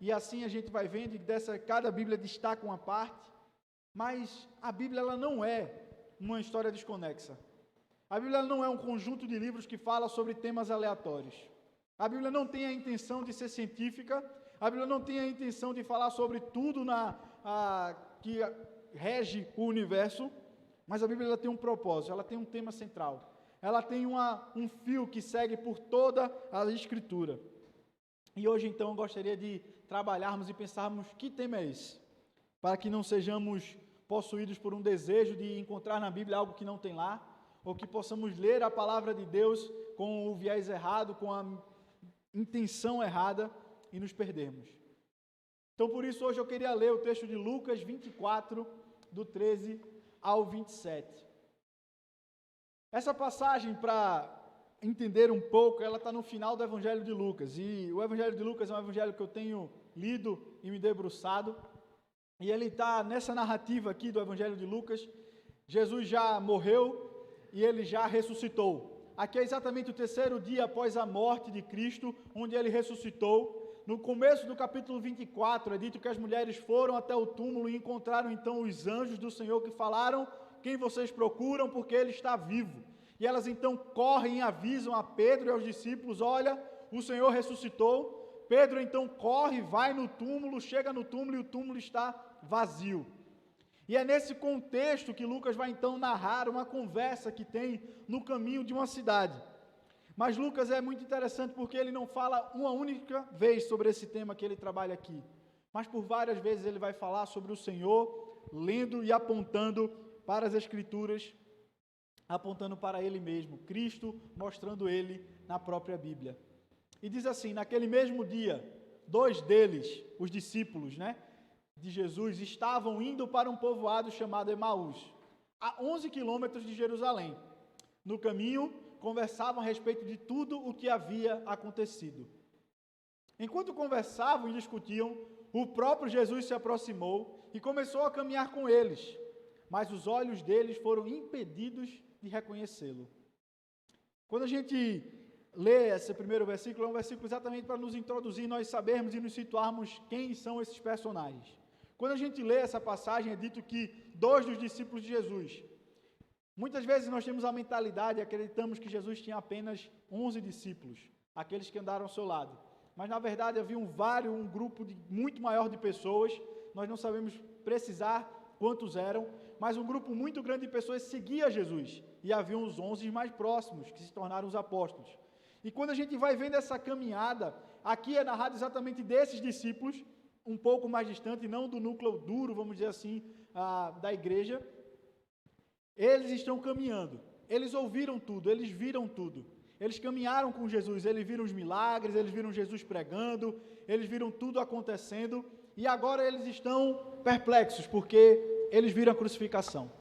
e assim a gente vai vendo, e cada Bíblia destaca uma parte, mas a Bíblia ela não é uma história desconexa. A Bíblia não é um conjunto de livros que fala sobre temas aleatórios. A Bíblia não tem a intenção de ser científica, a Bíblia não tem a intenção de falar sobre tudo que rege o universo, mas a Bíblia ela tem um propósito, ela tem um tema central. Ela tem um fio que segue por toda a Escritura. E hoje, então, eu gostaria de trabalharmos e pensarmos que tema é esse, para que não sejamos possuídos por um desejo de encontrar na Bíblia algo que não tem lá, ou que possamos ler a palavra de Deus com o viés errado, com a intenção errada e nos perdermos. Então, por isso, hoje eu queria ler o texto de Lucas 24, do 13 ao 27. Essa passagem, para entender um pouco, ela está no final do Evangelho de Lucas, e o Evangelho de Lucas é um evangelho que eu tenho lido e me debruçado, e ele está nessa narrativa aqui do Evangelho de Lucas. Jesus já morreu e ele já ressuscitou. Aqui é exatamente o terceiro dia após a morte de Cristo, onde ele ressuscitou. No começo do capítulo 24, é dito que as mulheres foram até o túmulo e encontraram então os anjos do Senhor que falaram: quem vocês procuram, porque ele está vivo. E elas então correm e avisam a Pedro e aos discípulos: olha, o Senhor ressuscitou. Pedro então corre, vai no túmulo, chega no túmulo e o túmulo está vazio. E é nesse contexto que Lucas vai então narrar uma conversa que tem no caminho de uma cidade. Mas Lucas é muito interessante porque ele não fala uma única vez sobre esse tema que ele trabalha aqui, mas por várias vezes ele vai falar sobre o Senhor, lendo e apontando para as Escrituras, apontando para Ele mesmo, Cristo, mostrando Ele na própria Bíblia. E diz assim: naquele mesmo dia, dois deles, os discípulos, de Jesus, estavam indo para um povoado chamado Emaús, a 11 quilômetros de Jerusalém. No caminho, conversavam a respeito de tudo o que havia acontecido. Enquanto conversavam e discutiam, o próprio Jesus se aproximou e começou a caminhar com eles, mas os olhos deles foram impedidos de reconhecê-lo. Quando a gente lê esse primeiro versículo, é um versículo exatamente para nos introduzir, nós sabermos e nos situarmos quem são esses personagens. Quando a gente lê essa passagem, é dito que dois dos discípulos de Jesus. Muitas vezes nós temos a mentalidade e acreditamos que Jesus tinha apenas 11 discípulos, aqueles que andaram ao seu lado. Mas na verdade havia um grupo muito maior de pessoas, nós não sabemos precisar quantos eram, mas um grupo muito grande de pessoas seguia Jesus. E havia os 11 mais próximos, que se tornaram os apóstolos. E quando a gente vai vendo essa caminhada, aqui é narrado exatamente desses discípulos, um pouco mais distante, não do núcleo duro, vamos dizer assim, da igreja. Eles estão caminhando, eles ouviram tudo, eles viram tudo, eles caminharam com Jesus, eles viram os milagres, eles viram Jesus pregando, eles viram tudo acontecendo, e agora eles estão perplexos, porque eles viram a crucificação.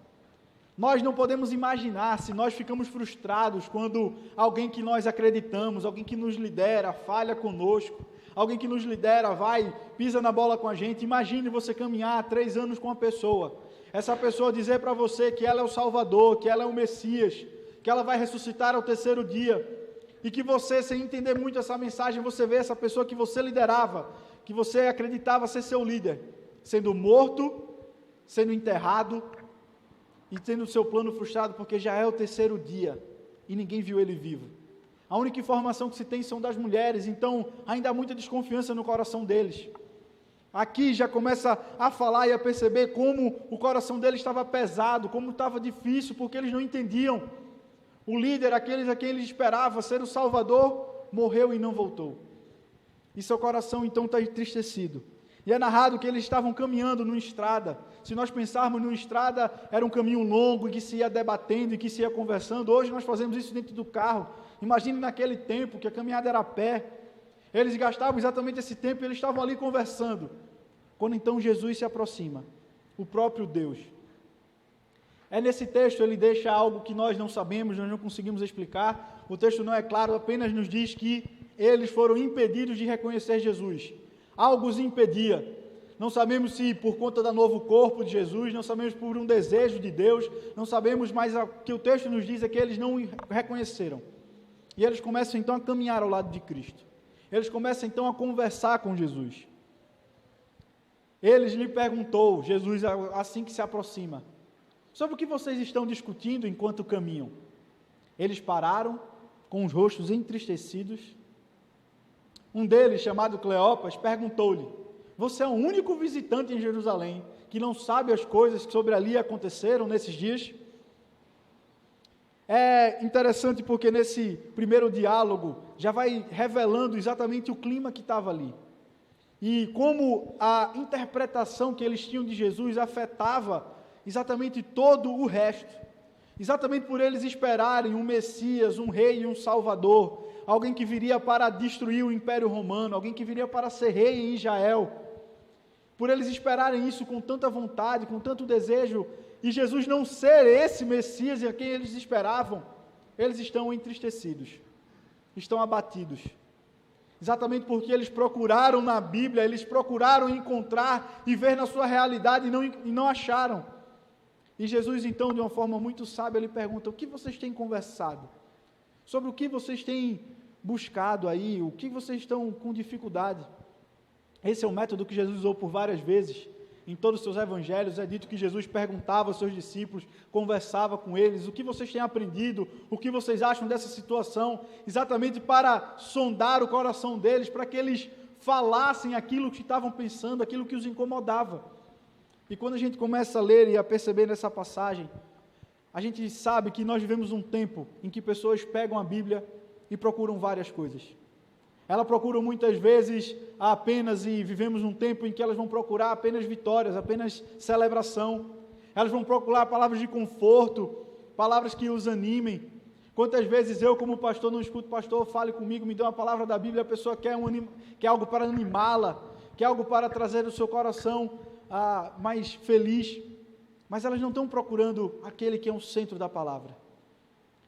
Nós não podemos imaginar se nós ficamos frustrados quando alguém que nós acreditamos, alguém que nos lidera, falha conosco, alguém que nos lidera, pisa na bola com a gente. Imagine você caminhar 3 anos com uma pessoa, essa pessoa dizer para você que ela é o Salvador, que ela é o Messias, que ela vai ressuscitar ao terceiro dia, e que você, sem entender muito essa mensagem, você vê essa pessoa que você liderava, que você acreditava ser seu líder, sendo morto, sendo enterrado, e tendo o seu plano frustrado, porque já é o terceiro dia, e ninguém viu ele vivo. A única informação que se tem são das mulheres, então ainda há muita desconfiança no coração deles. Aqui já começa a falar e a perceber como o coração deles estava pesado, como estava difícil, porque eles não entendiam. O líder, aqueles a quem eles esperavam ser o Salvador, morreu e não voltou. E seu coração então está entristecido. E é narrado que eles estavam caminhando numa estrada. Se nós pensarmos numa estrada, era um caminho longo, e que se ia debatendo, e que se ia conversando. Hoje nós fazemos isso dentro do carro. Imagine naquele tempo, que a caminhada era a pé. Eles gastavam exatamente esse tempo, e eles estavam ali conversando. Quando então Jesus se aproxima, o próprio Deus. É nesse texto, ele deixa algo que nós não sabemos, nós não conseguimos explicar. O texto não é claro, apenas nos diz que eles foram impedidos de reconhecer Jesus. Algo os impedia. Não sabemos se por conta do novo corpo de Jesus, não sabemos por um desejo de Deus, não sabemos, mas o que o texto nos diz é que eles não reconheceram. E eles começam então a caminhar ao lado de Cristo. Eles começam então a conversar com Jesus. Eles lhe perguntou, Jesus assim que se aproxima, sobre o que vocês estão discutindo enquanto caminham? Eles pararam, com os rostos entristecidos. Um deles, chamado Cleopas, perguntou-lhe, você é o único visitante em Jerusalém que não sabe as coisas que sobre ali aconteceram nesses dias? É interessante porque nesse primeiro diálogo já vai revelando exatamente o clima que estava ali. E como a interpretação que eles tinham de Jesus afetava exatamente todo o resto. Exatamente por eles esperarem um Messias, um rei e um salvador, alguém que viria para destruir o Império Romano, alguém que viria para ser rei em Israel. Por eles esperarem isso com tanta vontade, com tanto desejo, e Jesus não ser esse Messias a quem eles esperavam, eles estão entristecidos, estão abatidos. Exatamente porque eles procuraram na Bíblia, eles procuraram encontrar e ver na sua realidade e não acharam. E Jesus então, de uma forma muito sábia, lhe pergunta, o que vocês têm conversado? Sobre o que vocês têm buscado aí, o que vocês estão com dificuldade? Esse é o método que Jesus usou por várias vezes. Em todos os seus evangelhos é dito que Jesus perguntava aos seus discípulos, conversava com eles, o que vocês têm aprendido, o que vocês acham dessa situação, exatamente para sondar o coração deles, para que eles falassem aquilo que estavam pensando, aquilo que os incomodava. E quando a gente começa a ler e a perceber nessa passagem, a gente sabe que nós vivemos um tempo em que pessoas pegam a Bíblia e procuram várias coisas. Elas procuram muitas vezes apenas, e vivemos um tempo em que elas vão procurar apenas vitórias, apenas celebração. Elas vão procurar palavras de conforto, palavras que os animem. Quantas vezes eu, como pastor, não escuto pastor, fale comigo, me dê uma palavra da Bíblia, a pessoa quer algo para animá-la, quer algo para trazer o seu coração mais feliz, mas elas não estão procurando aquele que é o centro da palavra.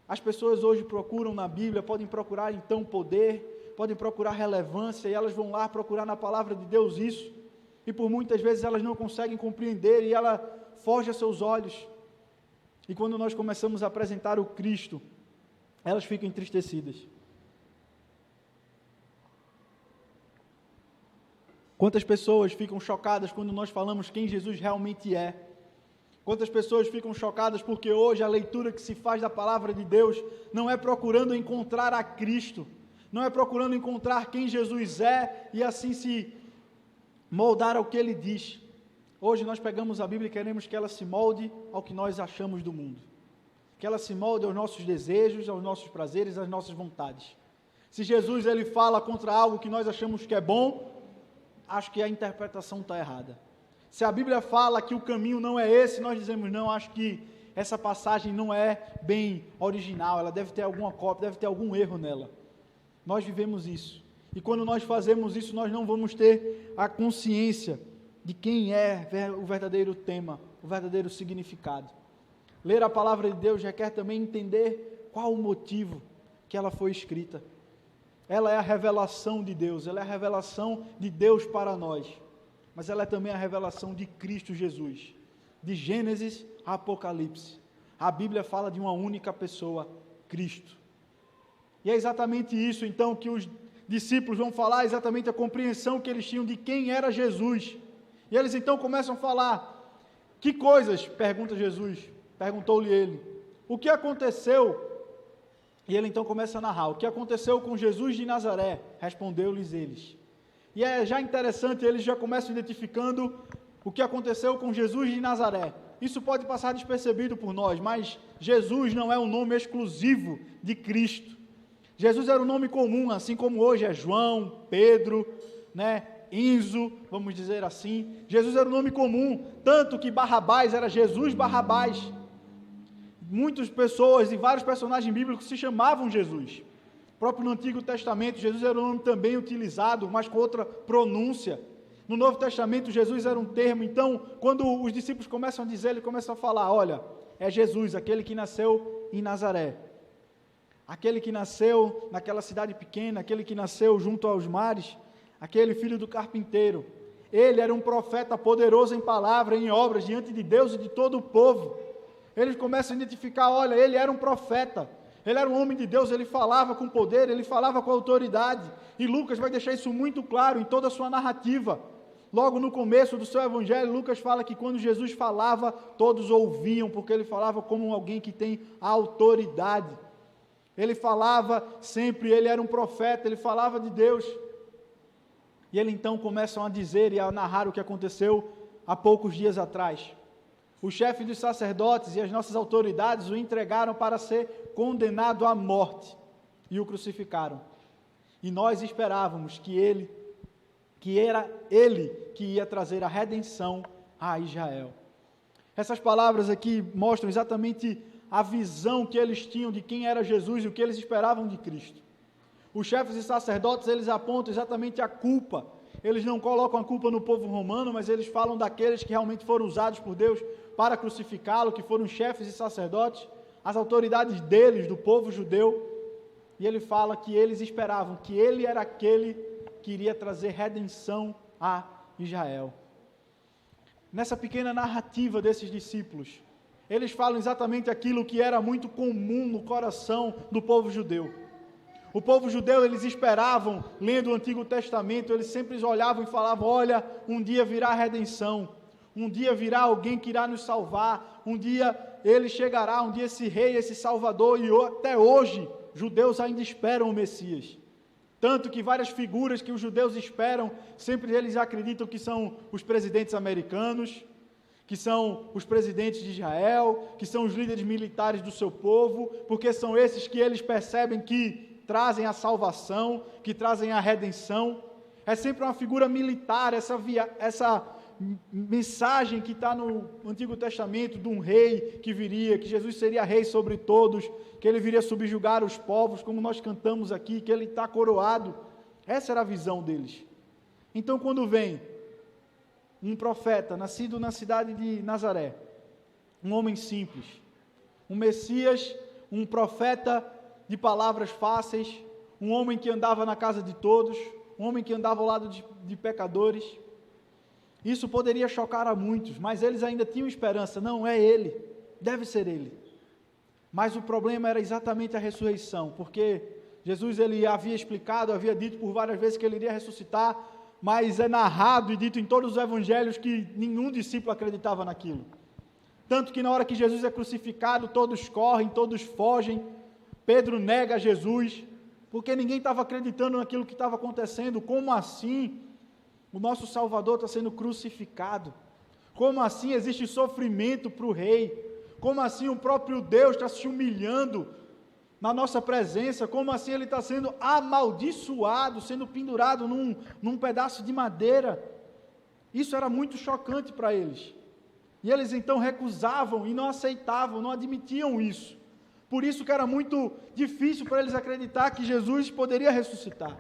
As pessoas hoje procuram na Bíblia, podem procurar então poder, podem procurar relevância, e elas vão lá procurar na palavra de Deus isso, e por muitas vezes elas não conseguem compreender, e ela foge a seus olhos, e quando nós começamos a apresentar o Cristo, elas ficam entristecidas. Quantas pessoas ficam chocadas quando nós falamos quem Jesus realmente é? Quantas pessoas ficam chocadas porque hoje a leitura que se faz da palavra de Deus não é procurando encontrar a Cristo, não é procurando encontrar quem Jesus é e assim se moldar ao que Ele diz. Hoje nós pegamos a Bíblia e queremos que ela se molde ao que nós achamos do mundo, que ela se molde aos nossos desejos, aos nossos prazeres, às nossas vontades. Se Jesus ele fala contra algo que nós achamos que é bom, acho que a interpretação está errada. Se a Bíblia fala que o caminho não é esse, nós dizemos, não, acho que essa passagem não é bem original, ela deve ter alguma cópia, deve ter algum erro nela. Nós vivemos isso. E quando nós fazemos isso, nós não vamos ter a consciência de quem é o verdadeiro tema, o verdadeiro significado. Ler a palavra de Deus requer também entender qual o motivo que ela foi escrita. Ela é a revelação de Deus, ela é a revelação de Deus para nós, mas ela é também a revelação de Cristo Jesus. De Gênesis a Apocalipse, a Bíblia fala de uma única pessoa, Cristo. E é exatamente isso, então, que os discípulos vão falar, exatamente a compreensão que eles tinham de quem era Jesus. E eles então começam a falar, que coisas? Pergunta Jesus, perguntou-lhe ele, o que aconteceu? E ele então começa a narrar, o que aconteceu com Jesus de Nazaré? Respondeu-lhes eles. E é já interessante, eles já começam identificando o que aconteceu com Jesus de Nazaré. Isso pode passar despercebido por nós, mas Jesus não é um nome exclusivo de Cristo. Jesus era um nome comum, assim como hoje é João, Pedro, Enzo, vamos dizer assim. Jesus era um nome comum, tanto que Barrabás era Jesus Barrabás. Muitas pessoas e vários personagens bíblicos se chamavam Jesus. Próprio no Antigo Testamento, Jesus era um nome também utilizado, mas com outra pronúncia. No Novo Testamento, Jesus era um termo. Então, quando os discípulos começam a dizer, ele começa a falar, olha, é Jesus, aquele que nasceu em Nazaré. Aquele que nasceu naquela cidade pequena, aquele que nasceu junto aos mares, aquele filho do carpinteiro. Ele era um profeta poderoso em palavra, em obras, diante de Deus e de todo o povo. Eles começam a identificar, olha, ele era um profeta, ele era um homem de Deus, ele falava com poder, ele falava com autoridade. E Lucas vai deixar isso muito claro em toda a sua narrativa. Logo no começo do seu evangelho, Lucas fala que quando Jesus falava, todos ouviam, porque ele falava como alguém que tem autoridade. Ele falava sempre, ele era um profeta, ele falava de Deus. E ele então começam a dizer e a narrar o que aconteceu há poucos dias atrás. O chefe dos sacerdotes e as nossas autoridades o entregaram para ser condenado à morte e o crucificaram. E nós esperávamos que era ele que ia trazer a redenção a Israel. Essas palavras aqui mostram exatamente a visão que eles tinham de quem era Jesus e o que eles esperavam de Cristo. Os chefes e sacerdotes, eles apontam exatamente a culpa. Eles não colocam a culpa no povo romano, mas eles falam daqueles que realmente foram usados por Deus para crucificá-lo, que foram chefes e sacerdotes, as autoridades deles, do povo judeu. E ele fala que eles esperavam que ele era aquele que iria trazer redenção a Israel. Nessa pequena narrativa desses discípulos, eles falam exatamente aquilo que era muito comum no coração do povo judeu. O povo judeu, eles esperavam, lendo o Antigo Testamento, eles sempre olhavam e falavam, olha, um dia virá a redenção, um dia virá alguém que irá nos salvar, um dia ele chegará, um dia esse rei, esse salvador, e até hoje, judeus ainda esperam o Messias. Tanto que várias figuras que os judeus esperam, sempre eles acreditam que são os presidentes americanos, que são os presidentes de Israel, que são os líderes militares do seu povo, porque são esses que eles percebem que trazem a salvação, que trazem a redenção. É sempre uma figura militar, essa mensagem que está no Antigo Testamento de um rei que viria, que Jesus seria rei sobre todos, que ele viria subjugar os povos, como nós cantamos aqui, que ele está coroado. Essa era a visão deles. Então, quando vem um profeta, nascido na cidade de Nazaré, um homem simples, um Messias, um profeta de palavras fáceis, um homem que andava na casa de todos, um homem que andava ao lado de pecadores, isso poderia chocar a muitos, mas eles ainda tinham esperança, não é ele, deve ser ele. Mas o problema era exatamente a ressurreição, porque Jesus ele havia explicado, havia dito por várias vezes que ele iria ressuscitar, mas é narrado e dito em todos os evangelhos que nenhum discípulo acreditava naquilo. Tanto que na hora que Jesus é crucificado, todos correm, todos fogem, Pedro nega Jesus, porque ninguém estava acreditando naquilo que estava acontecendo. Como assim o nosso Salvador está sendo crucificado? Como assim existe sofrimento para o rei? Como assim o próprio Deus está se humilhando na nossa presença? Como assim ele está sendo amaldiçoado, sendo pendurado num pedaço de madeira? Isso era muito chocante para eles. E eles então recusavam e não aceitavam, não admitiam isso. Por isso que era muito difícil para eles acreditar que Jesus poderia ressuscitar.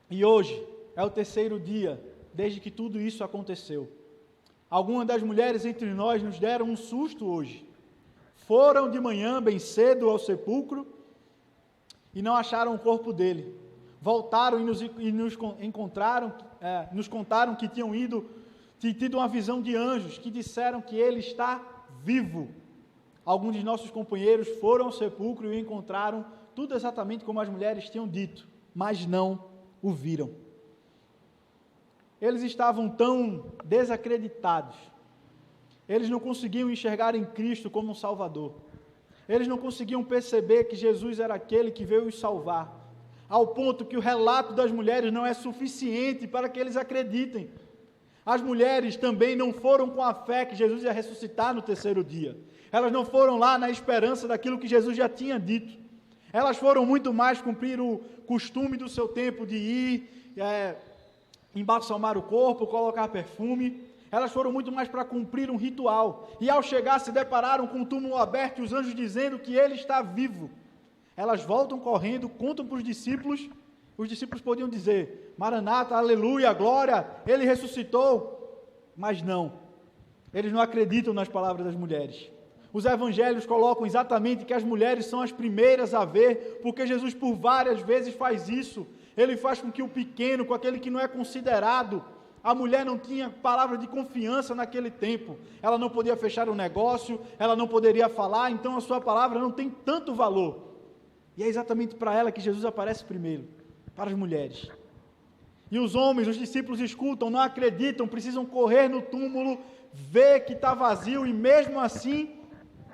E hoje é o terceiro dia desde que tudo isso aconteceu. Algumas das mulheres entre nós nos deram um susto hoje. Foram de manhã, bem cedo, ao sepulcro e não acharam o corpo dele. Voltaram e nos contaram que tinham tido uma visão de anjos que disseram que ele está vivo. Alguns de nossos companheiros foram ao sepulcro e o encontraram tudo exatamente como as mulheres tinham dito, mas não o viram. Eles estavam tão desacreditados, eles não conseguiam enxergar em Cristo como um Salvador, eles não conseguiam perceber que Jesus era aquele que veio os salvar, ao ponto que o relato das mulheres não é suficiente para que eles acreditem. As mulheres também não foram com a fé que Jesus ia ressuscitar no terceiro dia. Elas não foram lá na esperança daquilo que Jesus já tinha dito. Elas foram muito mais cumprir o costume do seu tempo de ir, embalsamar o corpo, colocar perfume. Elas foram muito mais para cumprir um ritual. E ao chegar se depararam com o túmulo aberto e os anjos dizendo que ele está vivo. Elas voltam correndo, contam para os discípulos podiam dizer, Maranata, aleluia, glória, ele ressuscitou. Mas não, eles não acreditam nas palavras das mulheres. Os evangelhos colocam exatamente que as mulheres são as primeiras a ver, porque Jesus por várias vezes faz isso. Ele faz com que o pequeno, com aquele que não é considerado, a mulher não tinha palavra de confiança naquele tempo. Ela não podia fechar um negócio, ela não poderia falar, então a sua palavra não tem tanto valor. E é exatamente para ela que Jesus aparece primeiro, para as mulheres. E os homens, os discípulos escutam, não acreditam, precisam correr no túmulo, ver que está vazio e mesmo assim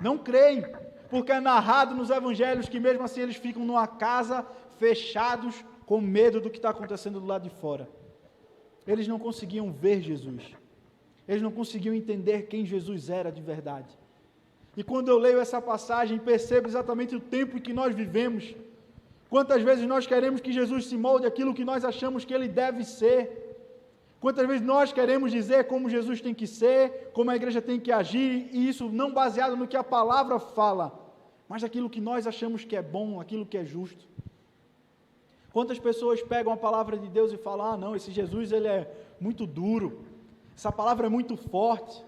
não creem, porque é narrado nos evangelhos que mesmo assim eles ficam numa casa, fechados, com medo do que está acontecendo do lado de fora. Eles não conseguiam ver Jesus, eles não conseguiam entender quem Jesus era de verdade. E quando eu leio essa passagem, percebo exatamente o tempo em que nós vivemos. Quantas vezes nós queremos que Jesus se molde aquilo que nós achamos que Ele deve ser. Quantas vezes nós queremos dizer como Jesus tem que ser, como a igreja tem que agir, e isso não baseado no que a palavra fala, mas aquilo que nós achamos que é bom, aquilo que é justo. Quantas pessoas pegam a palavra de Deus e falam, não, esse Jesus ele é muito duro, essa palavra é muito forte,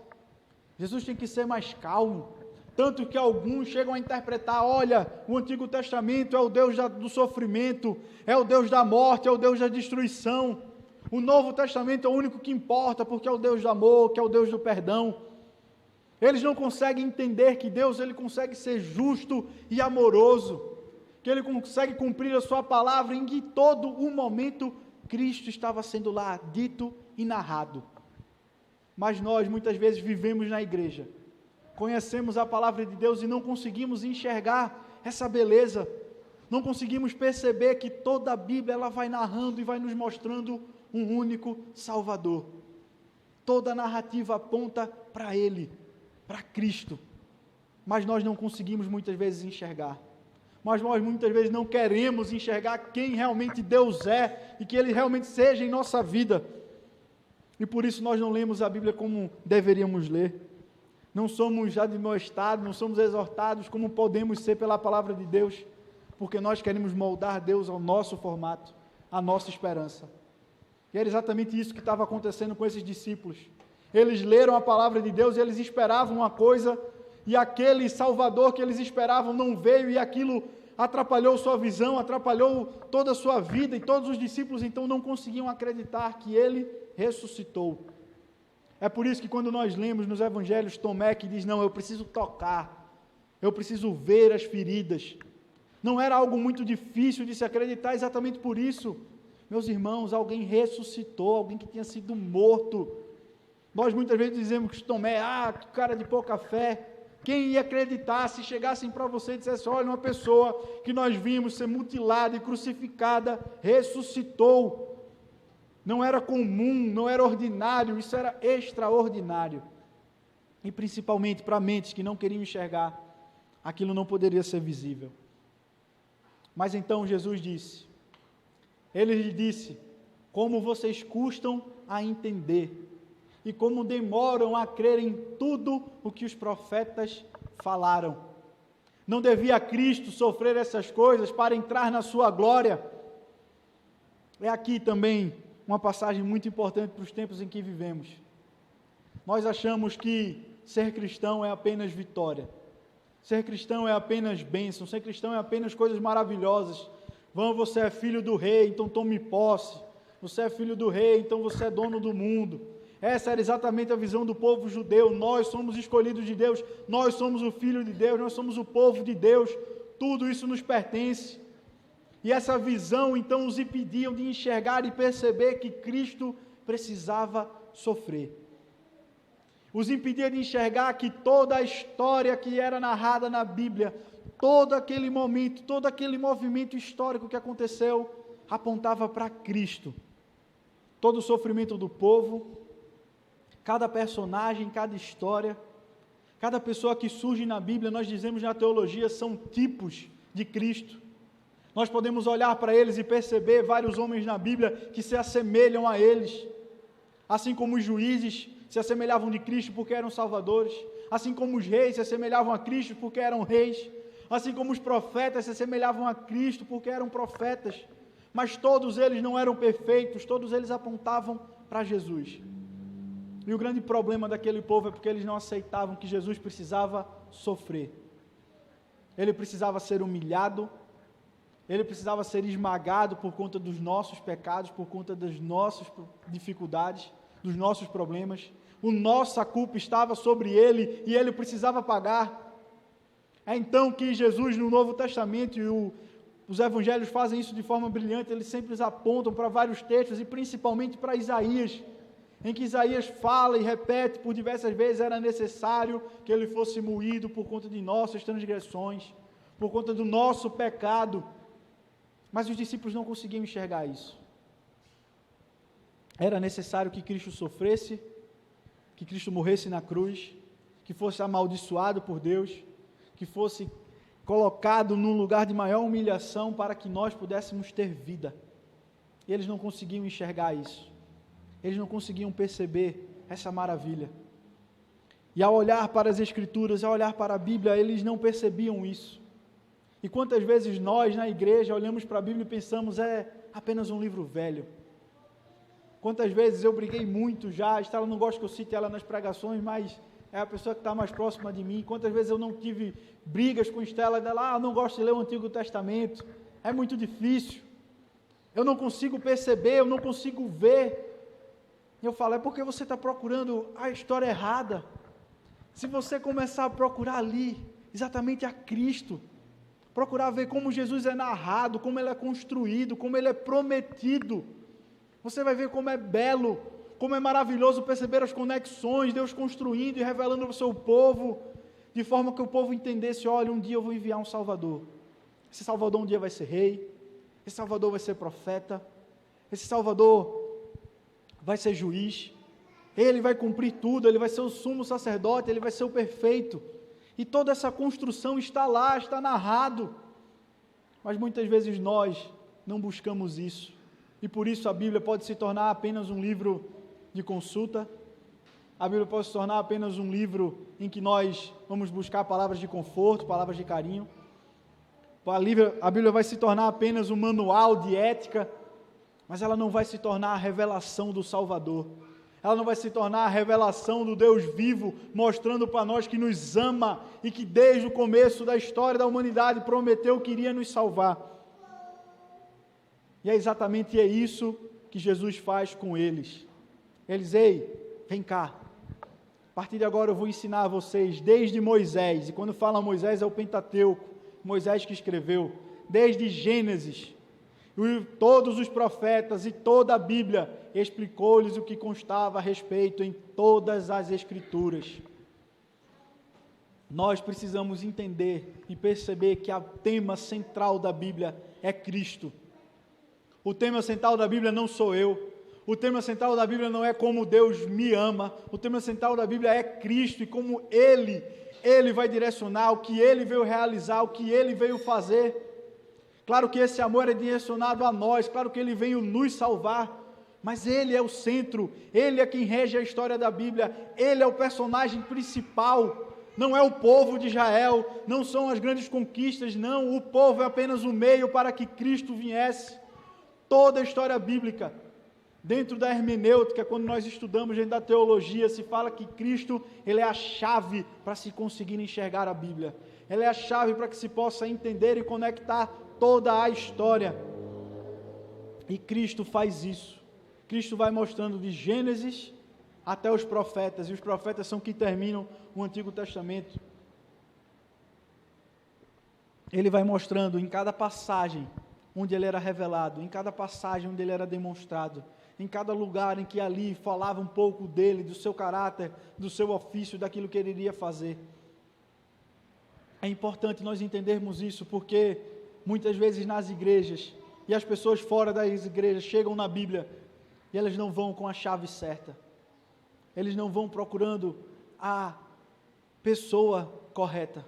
Jesus tem que ser mais calmo. Tanto que alguns chegam a interpretar, olha, o Antigo Testamento é o Deus do sofrimento, é o Deus da morte, é o Deus da destruição. O Novo Testamento é o único que importa, porque é o Deus do amor, que é o Deus do perdão. Eles não conseguem entender que Deus ele consegue ser justo e amoroso, que Ele consegue cumprir a sua palavra em que todo o momento Cristo estava sendo lá dito e narrado. Mas nós muitas vezes vivemos na igreja, conhecemos a palavra de Deus e não conseguimos enxergar essa beleza, não conseguimos perceber que toda a Bíblia ela vai narrando e vai nos mostrando um único Salvador. Toda a narrativa aponta para Ele, para Cristo, mas nós não conseguimos muitas vezes enxergar, mas nós muitas vezes não queremos enxergar quem realmente Deus é e que Ele realmente seja em nossa vida, e por isso nós não lemos a Bíblia como deveríamos ler. Não somos admoestados, não somos exortados como podemos ser pela palavra de Deus, porque nós queremos moldar Deus ao nosso formato, à nossa esperança. E era exatamente isso que estava acontecendo com esses discípulos. Eles leram a palavra de Deus e eles esperavam uma coisa, e aquele Salvador que eles esperavam não veio, e aquilo atrapalhou sua visão, atrapalhou toda a sua vida, e todos os discípulos então não conseguiam acreditar que Ele ressuscitou. É por isso que quando nós lemos nos evangelhos Tomé que diz, não, eu preciso tocar, eu preciso ver as feridas, não era algo muito difícil de se acreditar, exatamente por isso, meus irmãos, alguém ressuscitou, alguém que tinha sido morto. Nós muitas vezes dizemos que Tomé, que cara de pouca fé. Quem ia acreditar se chegassem para você e dissessem, olha, uma pessoa que nós vimos ser mutilada e crucificada, ressuscitou. Não era comum, não era ordinário, isso era extraordinário. E principalmente para mentes que não queriam enxergar, aquilo não poderia ser visível. Mas então Jesus disse, Ele lhe disse, como vocês custam a entender, e como demoram a crer em tudo o que os profetas falaram. Não devia Cristo sofrer essas coisas para entrar na sua glória? É aqui também uma passagem muito importante para os tempos em que vivemos. Nós achamos que ser cristão é apenas vitória, ser cristão é apenas bênção, ser cristão é apenas coisas maravilhosas. Você é filho do rei, então tome posse, você é filho do rei, então você é dono do mundo. Essa era exatamente a visão do povo judeu, nós somos escolhidos de Deus, nós somos o filho de Deus, nós somos o povo de Deus, tudo isso nos pertence. E essa visão então os impediam de enxergar e perceber que Cristo precisava sofrer. Os impedia de enxergar que toda a história que era narrada na Bíblia, todo aquele momento, todo aquele movimento histórico que aconteceu, apontava para Cristo. Todo o sofrimento do povo, cada personagem, cada história, cada pessoa que surge na Bíblia, nós dizemos na teologia, são tipos de Cristo. Nós podemos olhar para eles e perceber vários homens na Bíblia que se assemelham a eles, assim como os juízes se assemelhavam de Cristo porque eram salvadores, assim como os reis se assemelhavam a Cristo porque eram reis, assim como os profetas se assemelhavam a Cristo porque eram profetas, mas todos eles não eram perfeitos, todos eles apontavam para Jesus. E o grande problema daquele povo é porque eles não aceitavam que Jesus precisava sofrer. Ele precisava ser humilhado, ele precisava ser esmagado por conta dos nossos pecados, por conta das nossas dificuldades, dos nossos problemas. Nossa culpa estava sobre ele e ele precisava pagar. É então que Jesus no Novo Testamento, e os evangelhos fazem isso de forma brilhante, eles sempre apontam para vários textos, e principalmente para Isaías, em que Isaías fala e repete por diversas vezes, era necessário que ele fosse moído por conta de nossas transgressões, por conta do nosso pecado, mas os discípulos não conseguiam enxergar isso. Era necessário que Cristo sofresse, que Cristo morresse na cruz, que fosse amaldiçoado por Deus, que fosse colocado num lugar de maior humilhação para que nós pudéssemos ter vida. E eles não conseguiam enxergar isso. Eles não conseguiam perceber essa maravilha. E ao olhar para as Escrituras, ao olhar para a Bíblia, eles não percebiam isso. E quantas vezes nós, na igreja, olhamos para a Bíblia e pensamos, é apenas um livro velho. Quantas vezes eu briguei muito já, Estela não gosta que eu cite ela nas pregações, mas é a pessoa que está mais próxima de mim. Quantas vezes eu não tive brigas com Estela, dela, não gosto de ler o Antigo Testamento, é muito difícil, eu não consigo perceber, eu não consigo ver. E eu falo, é porque você está procurando a história errada. Se você começar a procurar ali, exatamente a Cristo, procurar ver como Jesus é narrado, como ele é construído, como ele é prometido, você vai ver como é belo, como é maravilhoso perceber as conexões, Deus construindo e revelando ao seu povo, de forma que o povo entendesse, olha, um dia eu vou enviar um Salvador. Esse Salvador um dia vai ser rei, esse Salvador vai ser profeta, esse Salvador vai ser juiz, ele vai cumprir tudo, ele vai ser o sumo sacerdote, ele vai ser o perfeito. E toda essa construção está lá, está narrado. Mas muitas vezes nós não buscamos isso. E por isso a Bíblia pode se tornar apenas um livro de consulta. A Bíblia pode se tornar apenas um livro em que nós vamos buscar palavras de conforto, palavras de carinho. A Bíblia vai se tornar apenas um manual de ética, mas ela não vai se tornar a revelação do Salvador. Ela não vai se tornar a revelação do Deus vivo, mostrando para nós que nos ama e que desde o começo da história da humanidade prometeu que iria nos salvar. E é exatamente isso que Jesus faz com eles. Eles, ei, vem cá. A partir de agora eu vou ensinar a vocês, desde Moisés, e quando fala Moisés é o Pentateuco, Moisés que escreveu, desde Gênesis, todos os profetas e toda a Bíblia explicou-lhes o que constava a respeito em todas as Escrituras. Nós precisamos entender e perceber que o tema central da Bíblia é Cristo. O tema central da Bíblia não sou eu. O tema central da Bíblia não é como Deus me ama. O tema central da Bíblia é Cristo e como Ele vai direcionar, o que Ele veio realizar, o que Ele veio fazer. Claro que esse amor é direcionado a nós, claro que Ele veio nos salvar, mas Ele é o centro, Ele é quem rege a história da Bíblia, Ele é o personagem principal, não é o povo de Israel, não são as grandes conquistas, não, o povo é apenas o meio para que Cristo viesse. Toda a história bíblica, dentro da hermenêutica, quando nós estudamos dentro da teologia, se fala que Cristo, Ele é a chave para se conseguir enxergar a Bíblia, Ele é a chave para que se possa entender e conectar toda a história, e Cristo faz isso. Cristo vai mostrando de Gênesis até os profetas, e os profetas são que terminam o Antigo Testamento. Ele vai mostrando em cada passagem onde ele era revelado, em cada passagem onde ele era demonstrado, em cada lugar em que ali falava um pouco dele, do seu caráter, do seu ofício, daquilo que ele iria fazer. É importante nós entendermos isso, porque muitas vezes nas igrejas, e as pessoas fora das igrejas chegam na Bíblia, e elas não vão com a chave certa, eles não vão procurando a pessoa correta,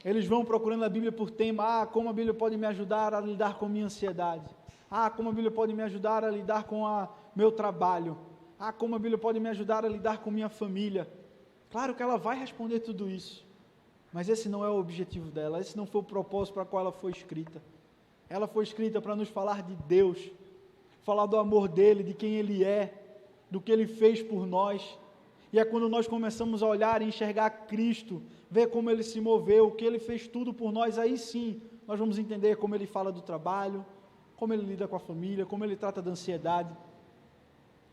eles vão procurando a Bíblia por tema, como a Bíblia pode me ajudar a lidar com a minha ansiedade, como a Bíblia pode me ajudar a lidar com o meu trabalho, como a Bíblia pode me ajudar a lidar com minha família. Claro que ela vai responder tudo isso, mas esse não é o objetivo dela, esse não foi o propósito para o qual ela foi escrita. Ela foi escrita para nos falar de Deus, falar do amor dEle, de quem Ele é, do que Ele fez por nós. E é quando nós começamos a olhar e enxergar Cristo, ver como Ele se moveu, que Ele fez tudo por nós, aí sim, nós vamos entender como Ele fala do trabalho, como Ele lida com a família, como Ele trata da ansiedade.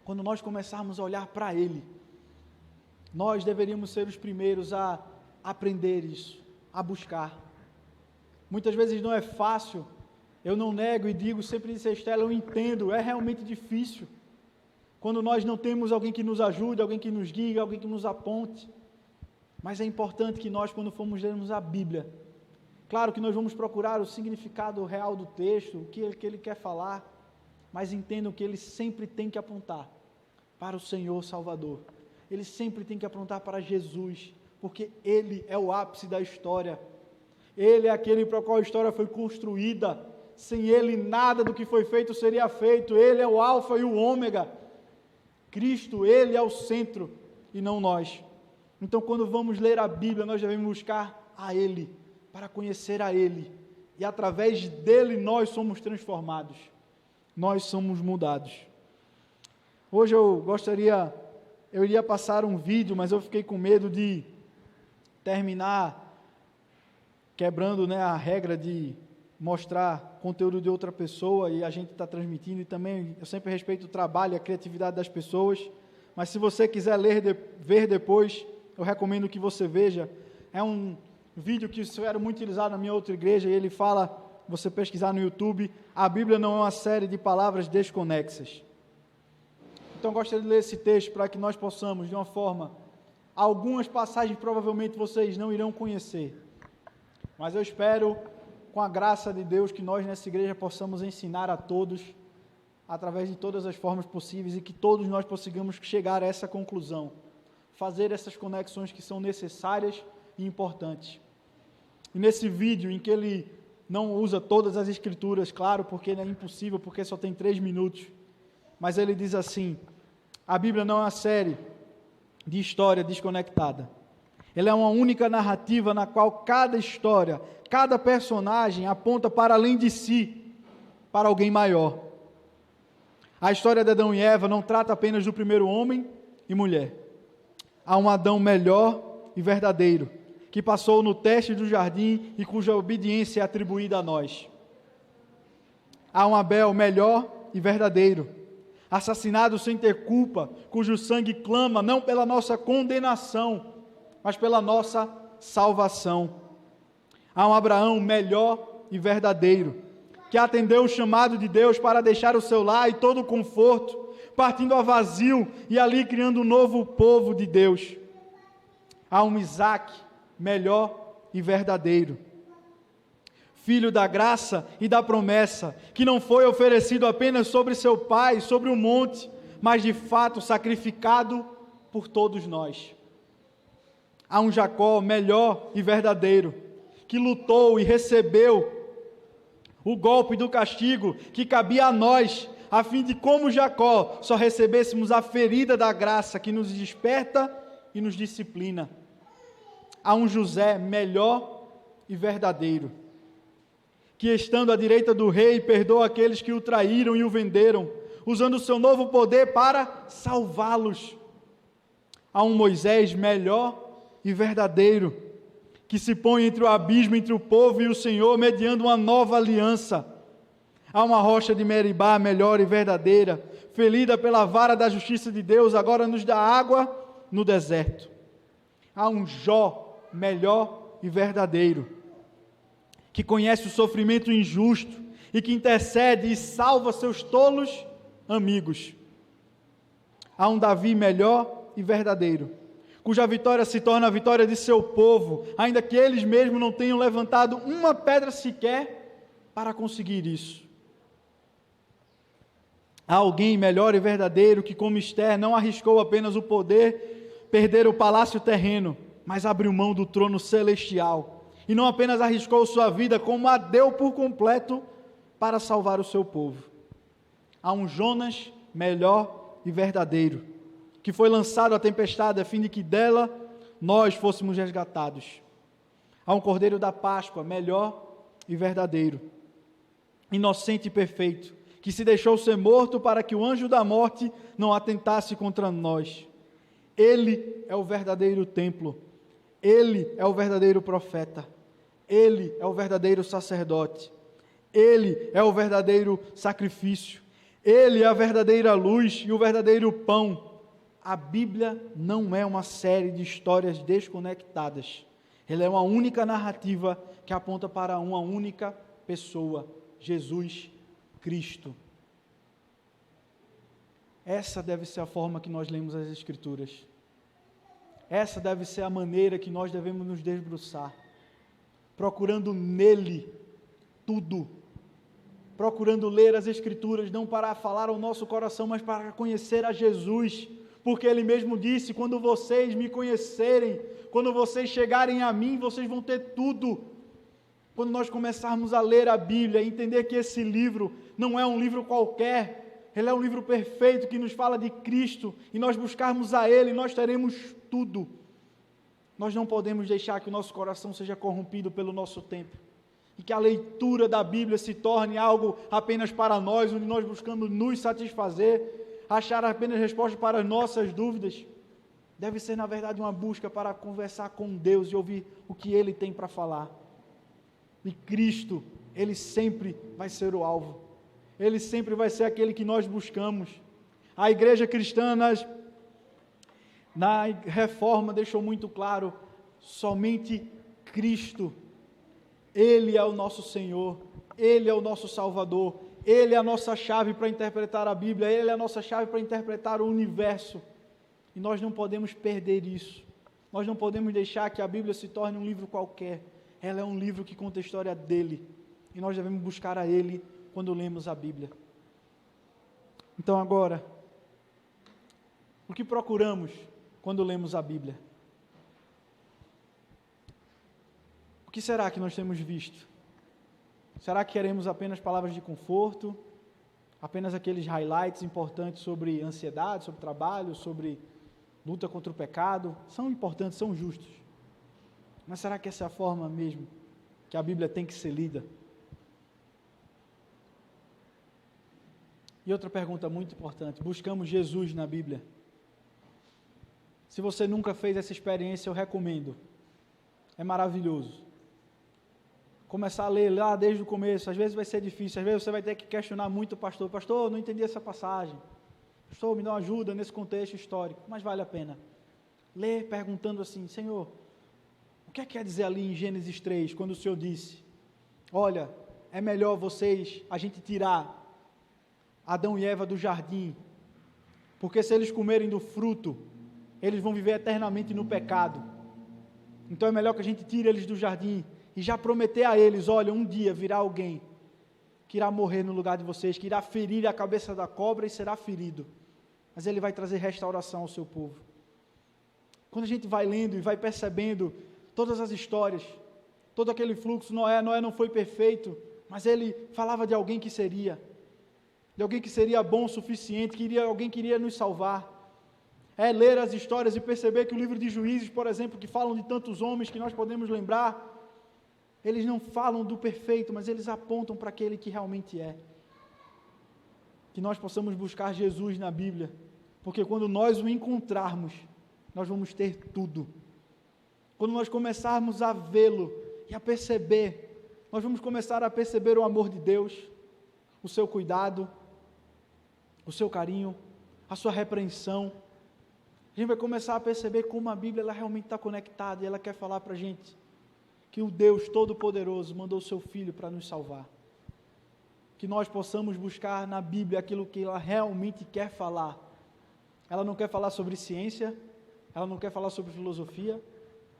Quando nós começarmos a olhar para Ele, nós deveríamos ser os primeiros a aprender isso, a buscar. Muitas vezes não é fácil Eu não nego e digo, sempre disse a Estela, eu entendo, é realmente difícil. Quando nós não temos alguém que nos ajude, alguém que nos guie, alguém que nos aponte. Mas é importante que nós, quando formos lermos a Bíblia, claro que nós vamos procurar o significado real do texto, o que ele quer falar, mas entendam que ele sempre tem que apontar para o Senhor Salvador. Ele sempre tem que apontar para Jesus, porque Ele é o ápice da história. Ele é aquele para o qual a história foi construída. Sem Ele, nada do que foi feito seria feito. Ele é o alfa e o ômega. Cristo, Ele é o centro e não nós. Então, quando vamos ler a Bíblia, nós devemos buscar a Ele, para conhecer a Ele. E através dEle nós somos transformados. Nós somos mudados. Hoje eu iria passar um vídeo, mas eu fiquei com medo de terminar quebrando, a regra de mostrar conteúdo de outra pessoa e a gente está transmitindo, e também eu sempre respeito o trabalho e a criatividade das pessoas, mas se você quiser ver depois, eu recomendo que você veja. É um vídeo que isso era muito utilizado na minha outra igreja, e ele fala, você pesquisar no YouTube, a Bíblia não é uma série de palavras desconexas. Então eu gostaria de ler esse texto para que nós possamos, de uma forma, algumas passagens provavelmente vocês não irão conhecer, mas eu espero, com a graça de Deus, que nós nessa igreja possamos ensinar a todos, através de todas as formas possíveis, e que todos nós possamos chegar a essa conclusão, fazer essas conexões que são necessárias e importantes. E nesse vídeo, em que ele não usa todas as escrituras, claro, porque é impossível, porque só tem 3 minutos, mas ele diz assim: a Bíblia não é uma série de história desconectada. Ela é uma única narrativa na qual cada história, cada personagem aponta para além de si, para alguém maior. A história de Adão e Eva não trata apenas do primeiro homem e mulher. Há um Adão melhor e verdadeiro, que passou no teste do jardim e cuja obediência é atribuída a nós. Há um Abel melhor e verdadeiro, assassinado sem ter culpa, cujo sangue clama não pela nossa condenação, mas pela nossa salvação. Há um Abraão melhor e verdadeiro, que atendeu o chamado de Deus para deixar o seu lar e todo o conforto, partindo ao vazio e ali criando um novo povo de Deus. Há um Isaque melhor e verdadeiro, filho da graça e da promessa, que não foi oferecido apenas sobre seu pai, sobre um monte, mas de fato sacrificado por todos nós. Há um Jacó melhor e verdadeiro, que lutou e recebeu o golpe do castigo que cabia a nós, a fim de, como Jacó, só recebêssemos a ferida da graça que nos desperta e nos disciplina. Há um José melhor e verdadeiro, que estando à direita do rei, perdoa aqueles que o traíram e o venderam, usando o seu novo poder para salvá-los. Há um Moisés melhor e verdadeiro, que se põe entre o abismo, entre o povo e o Senhor, mediando uma nova aliança. Há uma rocha de Meribá melhor e verdadeira, ferida pela vara da justiça de Deus, agora nos dá água no deserto. Há um Jó melhor e verdadeiro, que conhece o sofrimento injusto e que intercede e salva seus tolos amigos. Há um Davi melhor e verdadeiro, cuja vitória se torna a vitória de seu povo, ainda que eles mesmos não tenham levantado uma pedra sequer para conseguir isso. Há alguém melhor e verdadeiro que, como Esther, não arriscou apenas o poder, perder o palácio terreno, mas abriu mão do trono celestial, e não apenas arriscou sua vida, como a deu por completo para salvar o seu povo. Há um Jonas melhor e verdadeiro, que foi lançado à tempestade a fim de que dela nós fôssemos resgatados. Há um Cordeiro da Páscoa melhor e verdadeiro, inocente e perfeito, que se deixou ser morto para que o anjo da morte não atentasse contra nós. Ele é o verdadeiro templo, ele é o verdadeiro profeta, ele é o verdadeiro sacerdote, ele é o verdadeiro sacrifício, ele é a verdadeira luz e o verdadeiro pão. A Bíblia não é uma série de histórias desconectadas. Ela é uma única narrativa que aponta para uma única pessoa, Jesus Cristo. Essa deve ser a forma que nós lemos as Escrituras. Essa deve ser a maneira que nós devemos nos debruçar, procurando nele tudo, procurando ler as Escrituras, não para falar ao nosso coração, mas para conhecer a Jesus, porque Ele mesmo disse, quando vocês me conhecerem, quando vocês chegarem a mim, vocês vão ter tudo. Quando nós começarmos a ler a Bíblia, entender que esse livro não é um livro qualquer, ele é um livro perfeito que nos fala de Cristo, e nós buscarmos a Ele, nós teremos tudo. Nós não podemos deixar que o nosso coração seja corrompido pelo nosso tempo, e que a leitura da Bíblia se torne algo apenas para nós, onde nós buscamos nos satisfazer, achar apenas respostas para as nossas dúvidas. Deve ser, na verdade, uma busca para conversar com Deus e ouvir o que Ele tem para falar. E Cristo, Ele sempre vai ser o alvo. Ele sempre vai ser aquele que nós buscamos. A igreja cristã na Reforma deixou muito claro, somente Cristo, Ele é o nosso Senhor, Ele é o nosso Salvador, Ele é a nossa chave para interpretar a Bíblia, Ele é a nossa chave para interpretar o universo. E nós não podemos perder isso. Nós não podemos deixar que a Bíblia se torne um livro qualquer. Ela é um livro que conta a história dele. E nós devemos buscar a Ele quando lemos a Bíblia. Então agora, o que procuramos quando lemos a Bíblia? O que será que nós temos visto? Será que queremos apenas palavras de conforto? Apenas aqueles highlights importantes sobre ansiedade, sobre trabalho, sobre luta contra o pecado? São importantes, são justos. Mas será que essa é a forma mesmo que a Bíblia tem que ser lida? E outra pergunta muito importante, buscamos Jesus na Bíblia? Se você nunca fez essa experiência, eu recomendo. É maravilhoso. Começar a ler lá desde o começo, às vezes vai ser difícil, às vezes você vai ter que questionar muito o pastor. Pastor, não entendi essa passagem. Pastor, me dá uma ajuda nesse contexto histórico. Mas vale a pena. Ler perguntando assim, Senhor, o que é que quer dizer ali em Gênesis 3, quando o Senhor disse, olha, é melhor a gente tirar Adão e Eva do jardim, porque se eles comerem do fruto, eles vão viver eternamente no pecado. Então é melhor que a gente tire eles do jardim e já prometer a eles, olha, um dia virá alguém que irá morrer no lugar de vocês, que irá ferir a cabeça da cobra e será ferido, mas ele vai trazer restauração ao seu povo. Quando a gente vai lendo e vai percebendo todas as histórias, todo aquele fluxo, Noé não foi perfeito, mas ele falava de alguém que seria, de alguém que seria bom o suficiente, alguém que iria nos salvar. É ler as histórias e perceber que o livro de Juízes, por exemplo, que falam de tantos homens que nós podemos lembrar, eles não falam do perfeito, mas eles apontam para aquele que realmente é. Que nós possamos buscar Jesus na Bíblia, porque quando nós o encontrarmos, nós vamos ter tudo. Quando nós começarmos a vê-lo e a perceber, nós vamos começar a perceber o amor de Deus, o seu cuidado, o seu carinho, a sua repreensão. A gente vai começar a perceber como a Bíblia ela realmente está conectada e ela quer falar para a gente que o Deus Todo-Poderoso mandou o seu Filho para nos salvar. Que nós possamos buscar na Bíblia aquilo que ela realmente quer falar. Ela não quer falar sobre ciência, ela não quer falar sobre filosofia,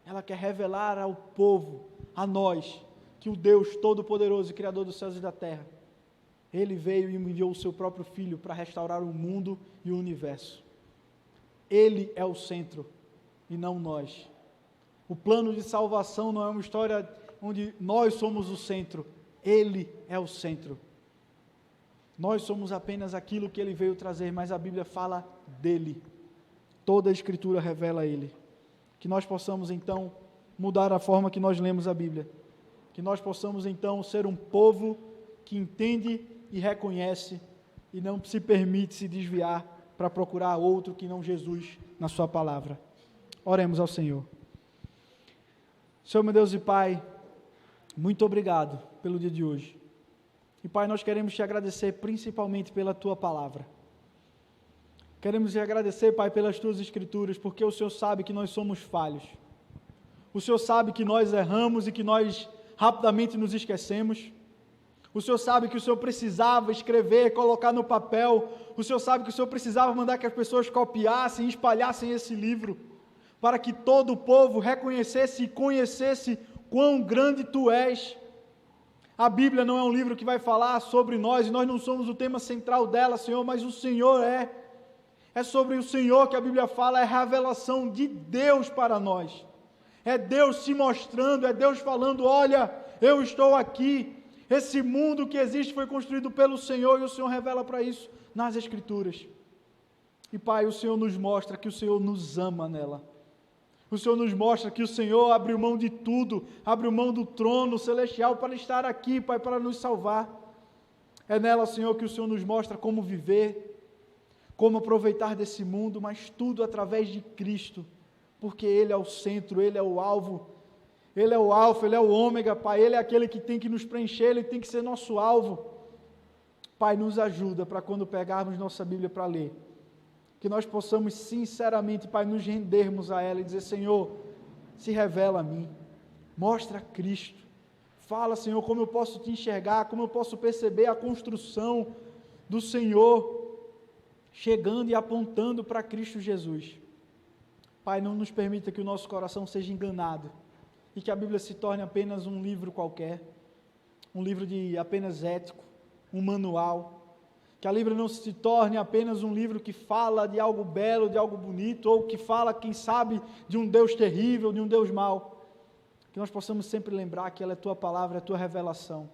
ela quer revelar ao povo, a nós, que o Deus Todo-Poderoso, Criador dos céus e da terra, Ele veio e enviou o seu próprio Filho para restaurar o mundo e o universo. Ele é o centro e não nós. O plano de salvação não é uma história onde nós somos o centro, Ele é o centro. Nós somos apenas aquilo que Ele veio trazer, mas a Bíblia fala dEle. Toda a Escritura revela Ele. Que nós possamos então mudar a forma que nós lemos a Bíblia. Que nós possamos então ser um povo que entende e reconhece e não se permite se desviar para procurar outro que não Jesus na sua palavra. Oremos ao Senhor. Senhor, meu Deus e Pai, muito obrigado pelo dia de hoje. E Pai, nós queremos te agradecer principalmente pela tua palavra. Queremos te agradecer, Pai, pelas tuas escrituras, porque o Senhor sabe que nós somos falhos. O Senhor sabe que nós erramos e que nós rapidamente nos esquecemos. O Senhor sabe que o Senhor precisava escrever, colocar no papel. O Senhor sabe que o Senhor precisava mandar que as pessoas copiassem e espalhassem esse livro, para que todo o povo reconhecesse e conhecesse quão grande Tu és. A Bíblia não é um livro que vai falar sobre nós, e nós não somos o tema central dela, Senhor, mas o Senhor é. É sobre o Senhor que a Bíblia fala, é a revelação de Deus para nós. É Deus se mostrando, é Deus falando, olha, eu estou aqui. Esse mundo que existe foi construído pelo Senhor, e o Senhor revela para isso nas Escrituras. E Pai, o Senhor nos mostra que o Senhor nos ama nela. O Senhor nos mostra que o Senhor abriu mão de tudo, abriu mão do trono celestial para estar aqui, Pai, para nos salvar. É nela, Senhor, que o Senhor nos mostra como viver, como aproveitar desse mundo, mas tudo através de Cristo, porque Ele é o centro, Ele é o alvo, Ele é o alfa, Ele é o ômega, Pai, Ele é aquele que tem que nos preencher, Ele tem que ser nosso alvo. Pai, nos ajuda para quando pegarmos nossa Bíblia para ler, que nós possamos sinceramente, Pai, nos rendermos a ela e dizer, Senhor, se revela a mim, mostra Cristo, fala, Senhor, como eu posso te enxergar, como eu posso perceber a construção do Senhor, chegando e apontando para Cristo Jesus. Pai, não nos permita que o nosso coração seja enganado, e que a Bíblia se torne apenas um livro qualquer, um livro de apenas ético, um manual, que a Bíblia não se torne apenas um livro que fala de algo belo, de algo bonito, ou que fala, quem sabe, de um Deus terrível, de um Deus mau, que nós possamos sempre lembrar que ela é Tua palavra, é a Tua revelação,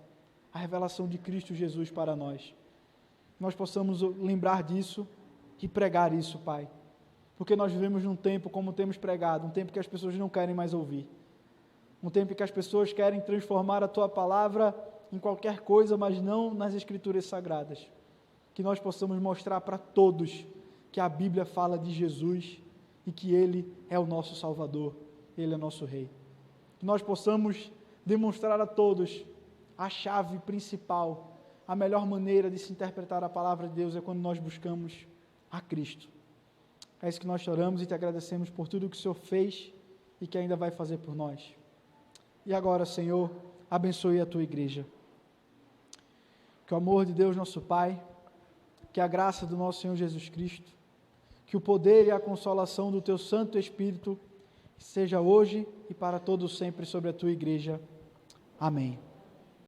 a revelação de Cristo Jesus para nós. Nós possamos lembrar disso e pregar isso, Pai, porque nós vivemos num tempo, como temos pregado, um tempo que as pessoas não querem mais ouvir, um tempo que as pessoas querem transformar a Tua palavra em qualquer coisa, mas não nas Escrituras Sagradas. Que nós possamos mostrar para todos que a Bíblia fala de Jesus e que Ele é o nosso Salvador, Ele é nosso Rei. Que nós possamos demonstrar a todos a chave principal, a melhor maneira de se interpretar a palavra de Deus é quando nós buscamos a Cristo. É isso que nós choramos e te agradecemos por tudo que o Senhor fez e que ainda vai fazer por nós. E agora, Senhor, abençoe a Tua igreja. Que o amor de Deus, nosso Pai, que a graça do nosso Senhor Jesus Cristo, que o poder e a consolação do Teu Santo Espírito seja hoje e para todos sempre sobre a Tua igreja. Amém.